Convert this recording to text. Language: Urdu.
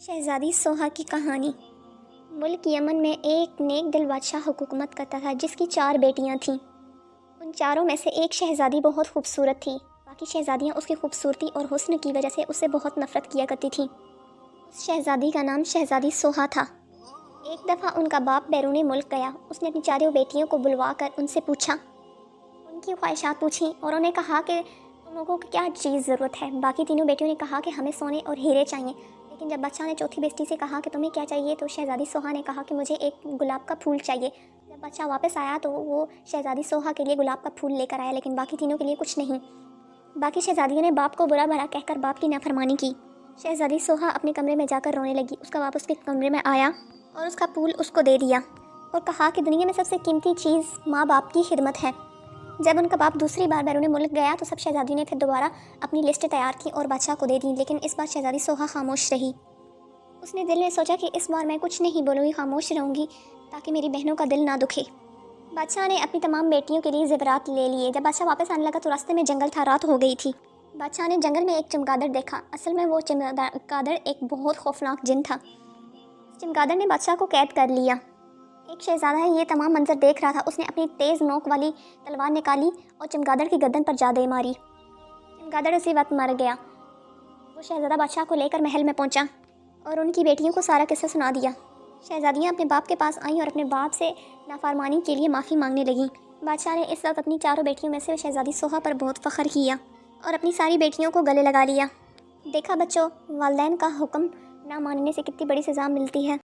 شہزادی سوہا کی کہانی۔ ملک یمن میں ایک نیک دل بادشاہ حکومت کرتا تھا جس کی 4 بیٹیاں تھیں۔ ان چاروں میں سے ایک شہزادی بہت خوبصورت تھی۔ باقی شہزادیاں اس کی خوبصورتی اور حسن کی وجہ سے اسے بہت نفرت کیا کرتی تھیں۔ اس شہزادی کا نام شہزادی سوہا تھا۔ ایک دفعہ ان کا باپ بیرون ملک گیا۔ اس نے اپنی چاروں بیٹیوں کو بلوا کر ان سے پوچھا، ان کی خواہشات پوچھیں اور انہیں کہا کہ تم لوگوں کو کیا چیز ضرورت ہے۔ باقی تینوں بیٹیوں نے کہا کہ ہمیں سونے اور ہیرے چاہیے، لیکن جب بادشاہ نے چوتھی بیٹی سے کہا کہ تمہیں کیا چاہیے تو شہزادی سوہا نے کہا کہ مجھے ایک گلاب کا پھول چاہیے۔ جب بادشاہ واپس آیا تو وہ شہزادی سوہا کے لیے گلاب کا پھول لے کر آیا، لیکن باقی تینوں کے لیے کچھ نہیں۔ باقی شہزادیوں نے باپ کو برا بھلا کہہ کر باپ کی نافرمانی کی۔ شہزادی سوہا اپنے کمرے میں جا کر رونے لگی۔ اس کا باپ اس کے کمرے میں آیا اور اس کا پھول اس کو دے دیا اور کہا کہ دنیا میں سب سے قیمتی چیز ماں باپ کی خدمت ہے۔ جب ان کا باپ دوسری بار بیرون ملک گیا تو سب شہزادیوں نے پھر دوبارہ اپنی لسٹ تیار کی اور بادشاہ کو دے دی، لیکن اس بار شہزادی سوہا خاموش رہی۔ اس نے دل میں سوچا کہ اس بار میں کچھ نہیں بولوں گی، خاموش رہوں گی تاکہ میری بہنوں کا دل نہ دکھے۔ بادشاہ نے اپنی تمام بیٹیوں کے لیے زیورات لے لیے۔ جب بادشاہ واپس آنے لگا تو راستے میں جنگل تھا، رات ہو گئی تھی۔ بادشاہ نے جنگل میں ایک چمگادڑ دیکھا۔ اصل میں وہ چمگادڑ ایک بہت خوفناک جن تھا۔ چمگادڑ نے بادشاہ کو قید کر لیا۔ ایک شہزادہ یہ تمام منظر دیکھ رہا تھا۔ اس نے اپنی تیز نوک والی تلوار نکالی اور چمگادڑ کی گردن پر جا دے ماری۔ چمگادڑ اسی وقت مر گیا۔ وہ شہزادہ بادشاہ کو لے کر محل میں پہنچا اور ان کی بیٹیوں کو سارا قصہ سنا دیا۔ شہزادیاں اپنے باپ کے پاس آئیں اور اپنے باپ سے نافرمانی کے لیے معافی مانگنے لگیں۔ بادشاہ نے اس وقت اپنی چاروں بیٹیوں میں سے شہزادی سوہا پر بہت فخر کیا اور اپنی ساری بیٹیوں کو گلے لگا لیا۔ دیکھا بچوں، والدین کا حکم نہ ماننے سے کتنی بڑی سزا ملتی ہے۔